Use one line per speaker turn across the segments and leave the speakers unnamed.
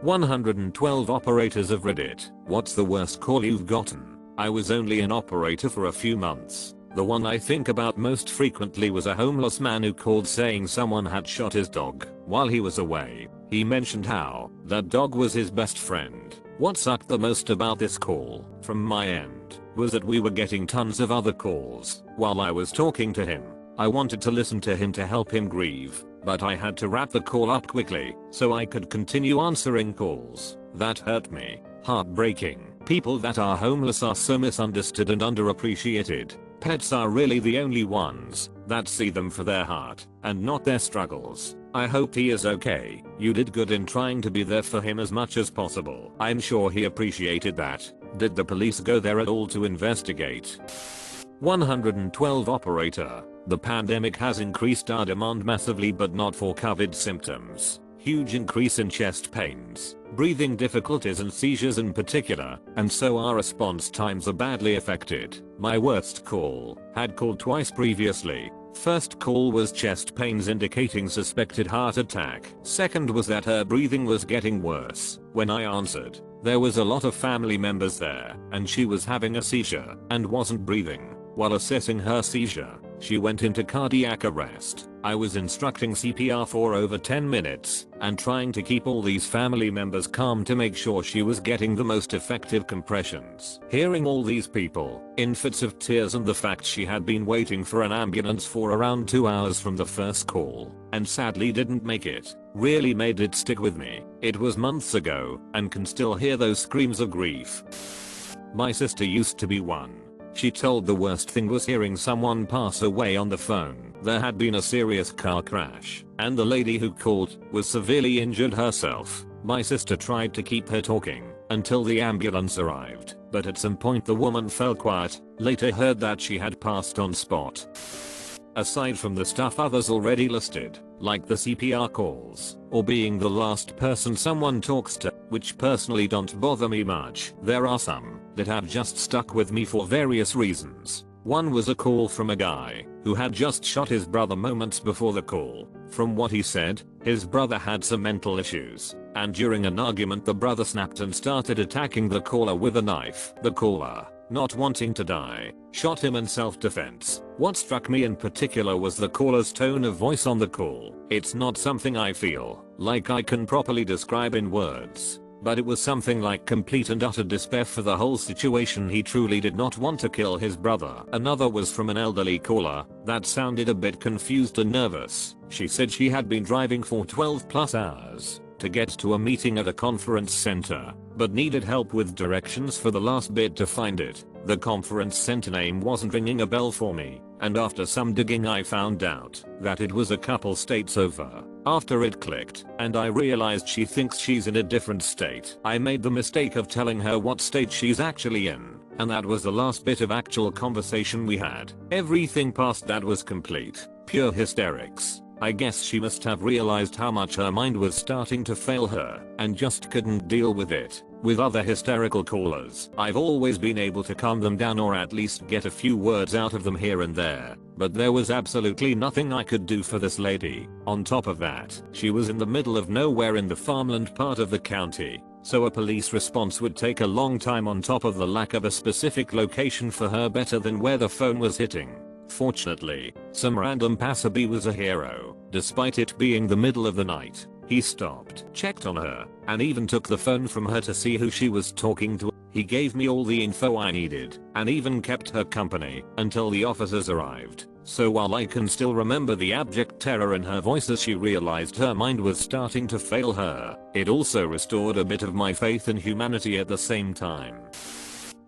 112 operators of Reddit. What's the worst call you've gotten? I was only an operator for a few months. The one I think about most frequently was a homeless man who called saying someone had shot his dog while he was away. He mentioned how that dog was his best friend. What sucked the most about this call, from my end, was that we were getting tons of other calls while I was talking to him. I wanted to listen to him to help him grieve, but I had to wrap the call up quickly so I could continue answering calls. That hurt me. Heartbreaking. People that are homeless are so misunderstood and underappreciated. Pets are really the only ones that see them for their heart and not their struggles. I hope he is okay. You did good in trying to be there for him as much as possible. I'm sure he appreciated that. Did the police go there at all to investigate? 112 operator. The pandemic has increased our demand massively, but not for COVID symptoms. Huge increase in chest pains, breathing difficulties and seizures in particular, and so our response times are badly affected. My worst call had called twice previously. First call was chest pains indicating suspected heart attack. Second was that her breathing was getting worse. When I answered, there was a lot of family members there, and she was having a seizure and wasn't breathing. While assessing her seizure, she went into cardiac arrest. I was instructing CPR for over 10 minutes and trying to keep all these family members calm to make sure she was getting the most effective compressions. Hearing all these people in fits of tears and the fact she had been waiting for an ambulance for around 2 hours from the first call and sadly didn't make it really made it stick with me. It was months ago and can still hear those screams of grief. My sister used to be one. She told the worst thing was hearing someone pass away on the phone. There had been a serious car crash, and the lady who called was severely injured herself. My sister tried to keep her talking until the ambulance arrived, but at some point the woman fell quiet, later heard that she had passed on spot. Aside from the stuff others already listed, like the CPR calls, or being the last person someone talks to, which personally don't bother me much, there are some that have just stuck with me for various reasons. One was a call from a guy who had just shot his brother moments before the call. From what he said, his brother had some mental issues, and during an argument the brother snapped and started attacking the caller with a knife. The caller, not wanting to die, shot him in self-defense. What struck me in particular was the caller's tone of voice on the call. It's not something I feel like I can properly describe in words, but it was something like complete and utter despair for the whole situation. He truly did not want to kill his brother. Another was from an elderly caller that sounded a bit confused and nervous. She said she had been driving for 12+ hours to get to a meeting at a conference center, but needed help with directions for the last bit to find it. The conference center name wasn't ringing a bell for me, and after some digging I found out that it was a couple states over. After it clicked, and I realized she thinks she's in a different state, I made the mistake of telling her what state she's actually in, and that was the last bit of actual conversation we had. Everything past that was complete, pure hysterics. I guess she must have realized how much her mind was starting to fail her and just couldn't deal with it. With other hysterical callers, I've always been able to calm them down or at least get a few words out of them here and there, but there was absolutely nothing I could do for this lady. On top of that, she was in the middle of nowhere in the farmland part of the county, so a police response would take a long time on top of the lack of a specific location for her better than where the phone was hitting. Fortunately, some random passerby was a hero. Despite it being the middle of the night, he stopped, checked on her, and even took the phone from her to see who she was talking to. He gave me all the info I needed, and even kept her company until the officers arrived. So while I can still remember the abject terror in her voice as she realized her mind was starting to fail her, it also restored a bit of my faith in humanity at the same time.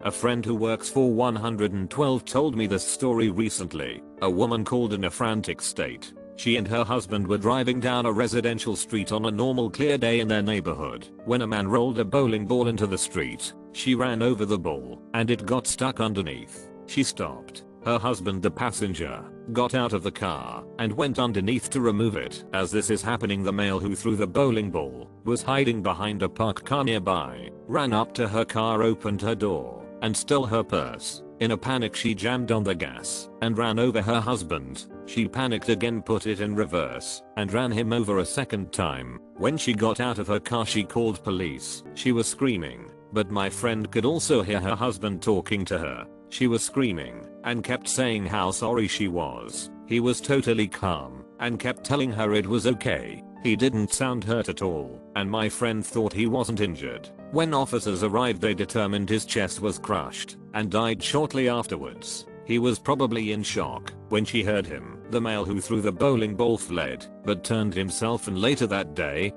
A friend who works for 112 told me this story recently. A woman called in a frantic state. She and her husband were driving down a residential street on a normal clear day in their neighborhood when a man rolled a bowling ball into the street. She ran over the ball and it got stuck underneath. She stopped. Her husband, the passenger, got out of the car and went underneath to remove it. As this is happening, the male who threw the bowling ball was hiding behind a parked car nearby, ran up to her car, opened her door, and stole her purse. In a panic, she jammed on the gas and ran over her husband. She panicked again, put it in reverse, and ran him over a second time. When she got out of her car she called police. She was screaming, but my friend could also hear her husband talking to her. She was screaming and kept saying how sorry she was. He was totally calm and kept telling her it was okay. He didn't sound hurt at all, and my friend thought he wasn't injured. When officers arrived they determined his chest was crushed and died shortly afterwards. He was probably in shock when she heard him. The male who threw the bowling ball fled, but turned himself, and later that day,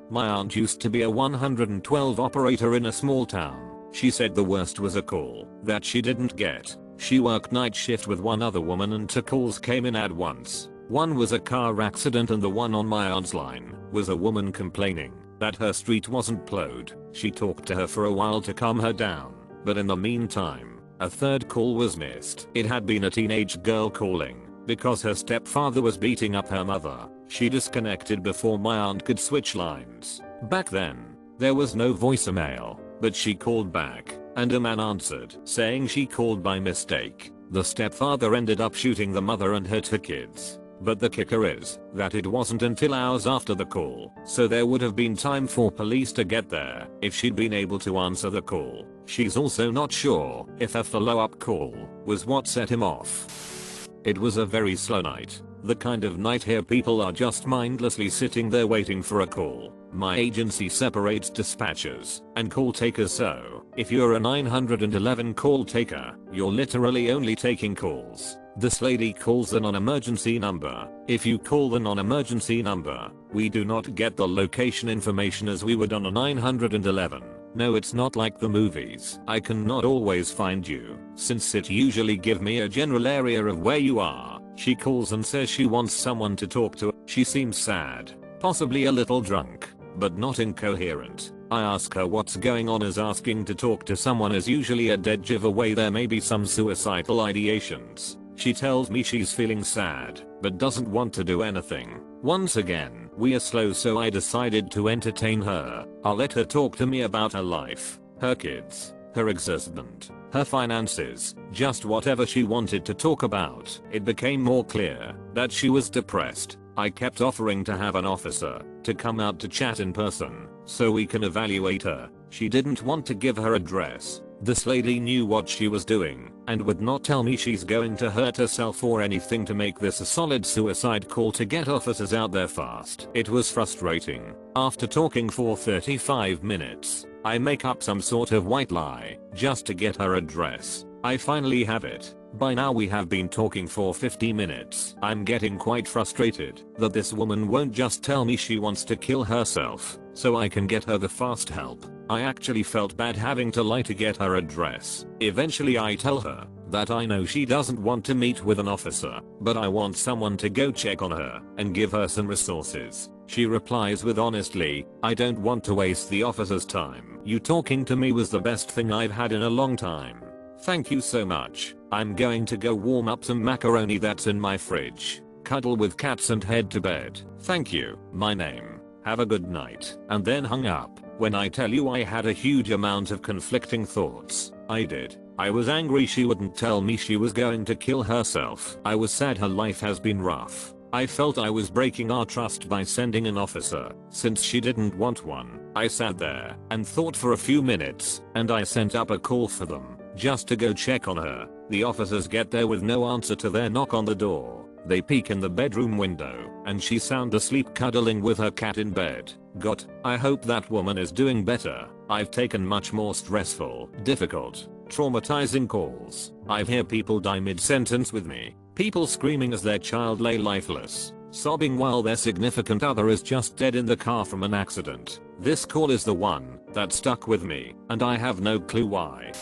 my aunt used to be a 112 operator in a small town. She said the worst was a call that she didn't get. She worked night shift with one other woman and two calls came in at once. One was a car accident and the one on my aunt's line was a woman complaining that her street wasn't plowed. She talked to her for a while to calm her down, but in the meantime, a third call was missed. It had been a teenage girl calling because her stepfather was beating up her mother. She disconnected before my aunt could switch lines. Back then, there was no voicemail, but she called back and a man answered saying she called by mistake. The stepfather ended up shooting the mother and her two kids. But the kicker is that it wasn't until hours after the call, so there would have been time for police to get there if she'd been able to answer the call. She's also not sure if a follow-up call was what set him off. It was a very slow night. The kind of night here people are just mindlessly sitting there waiting for a call. My agency separates dispatchers and call takers, so if you're a 911 call taker, you're literally only taking calls. This lady calls the non-emergency number. If you call the non-emergency number, we do not get the location information as we would on a 911. No, it's not like the movies. I cannot always find you, since it usually give me a general area of where you are. She calls and says she wants someone to talk to. She seems sad, possibly a little drunk, but not incoherent. I ask her what's going on, as asking to talk to someone is usually a dead giveaway. There may be some suicidal ideations. She tells me she's feeling sad, but doesn't want to do anything. Once again, we are slow, so I decided to entertain her. I'll let her talk to me about her life, her kids, her ex-husband, her finances, just whatever she wanted to talk about. It became more clear that she was depressed. I kept offering to have an officer to come out to chat in person so we can evaluate her. She didn't want to give her address. This lady knew what she was doing and would not tell me she's going to hurt herself or anything to make this a solid suicide call to get officers out there fast. It was frustrating. After talking for 35 minutes, I make up some sort of white lie just to get her address. I finally have it. By now we have been talking for 50 minutes. I'm getting quite frustrated that this woman won't just tell me she wants to kill herself so I can get her the fast help. I actually felt bad having to lie to get her address. Eventually I tell her that I know she doesn't want to meet with an officer, but I want someone to go check on her and give her some resources. She replies with, honestly, I don't want to waste the officer's time. You talking to me was the best thing I've had in a long time. Thank you so much. I'm going to go warm up some macaroni that's in my fridge, cuddle with cats and head to bed. Thank you. My name. Have a good night. And then hung up. When I tell you I had a huge amount of conflicting thoughts, I did. I was angry she wouldn't tell me she was going to kill herself. I was sad her life has been rough. I felt I was breaking our trust by sending an officer, since she didn't want one. I sat there and thought for a few minutes, and I sent up a call for them, just to go check on her. The officers get there with no answer to their knock on the door. They peek in the bedroom window, and she's sound asleep cuddling with her cat in bed. God, I hope that woman is doing better. I've taken much more stressful, difficult, traumatizing calls. I've heard people die mid-sentence with me. People screaming as their child lay lifeless, sobbing while their significant other is just dead in the car from an accident. This call is the one that stuck with me, and I have no clue why.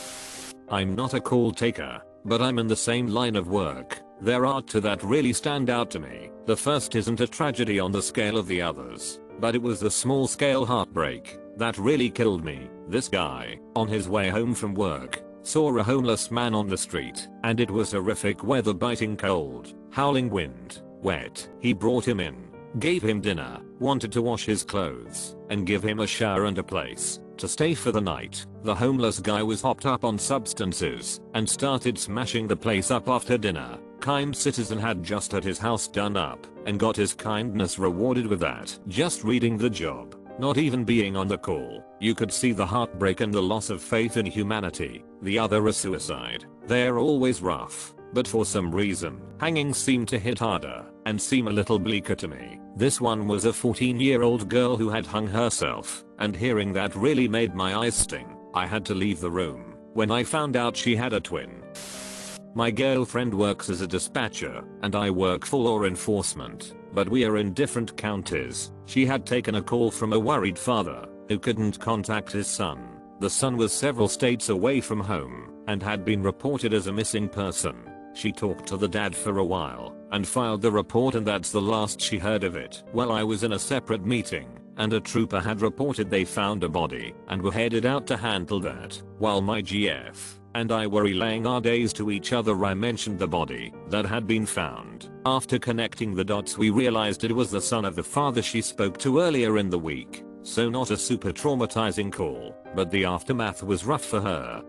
I'm not a call taker, but I'm in the same line of work. There are two that really stand out to me. The first isn't a tragedy on the scale of the others, but it was the small scale heartbreak that really killed me. This guy, on his way home from work, saw a homeless man on the street, and it was horrific weather, biting cold, howling wind, wet. He brought him in, gave him dinner, wanted to wash his clothes, and give him a shower and a place to stay for the night. The homeless guy was hopped up on substances and started smashing the place up after dinner. Kind citizen had just had his house done up and got his kindness rewarded with that. Just reading the job, not even being on the call, you could see the heartbreak and the loss of faith in humanity. The other is suicide. They're always rough, but for some reason, hangings seem to hit harder and seem a little bleaker to me. This one was a 14-year-old girl who had hung herself, and hearing that really made my eyes sting. I had to leave the room when I found out she had a twin. My girlfriend works as a dispatcher, and I work for law enforcement, but we are in different counties. She had taken a call from a worried father who couldn't contact his son. The son was several states away from home and had been reported as a missing person. She talked to the dad for a while and filed the report, and that's the last she heard of it. Well, I was in a separate meeting and a trooper had reported they found a body and were headed out to handle that. While my GF and I were relaying our days to each other, I mentioned the body that had been found. After connecting the dots, we realized it was the son of the father she spoke to earlier in the week. So not a super traumatizing call, but the aftermath was rough for her.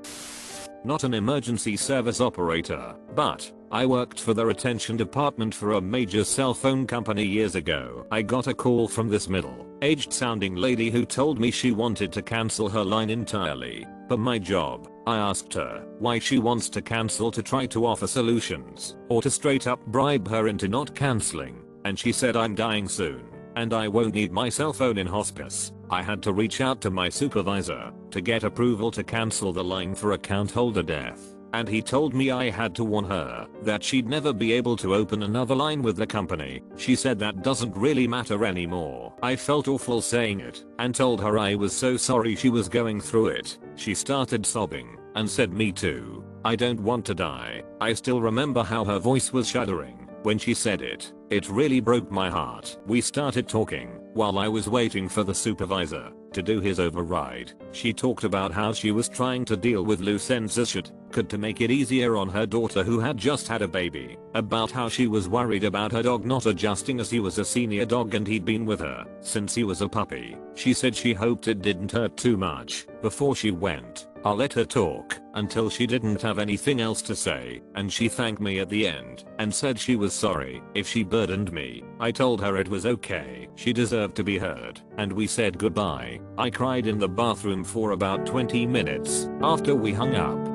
Not an emergency service operator, but I worked for the retention department for a major cell phone company years ago. I got a call from this middle-aged sounding lady who told me she wanted to cancel her line entirely. For my job, I asked her why she wants to cancel, to try to offer solutions, or to straight up bribe her into not canceling, and she said, I'm dying soon, and I won't need my cell phone in hospice. I had to reach out to my supervisor to get approval to cancel the line for account holder death, and he told me I had to warn her that she'd never be able to open another line with the company. She said that doesn't really matter anymore. I felt awful saying it and told her I was so sorry she was going through it. She started sobbing and said, me too. I don't want to die. I still remember how her voice was shuddering when she said it. It really broke my heart. We started talking while I was waiting for the supervisor to do his override. She talked about how she was trying to deal with loose ends as she could to make it easier on her daughter who had just had a baby, about how she was worried about her dog not adjusting as he was a senior dog and he'd been with her since he was a puppy. She said she hoped it didn't hurt too much before she went. I let her talk until she didn't have anything else to say, and she thanked me at the end and said she was sorry if she burdened me. I told her it was okay. She deserved to be heard, and we said goodbye. I cried in the bathroom for about 20 minutes after we hung up.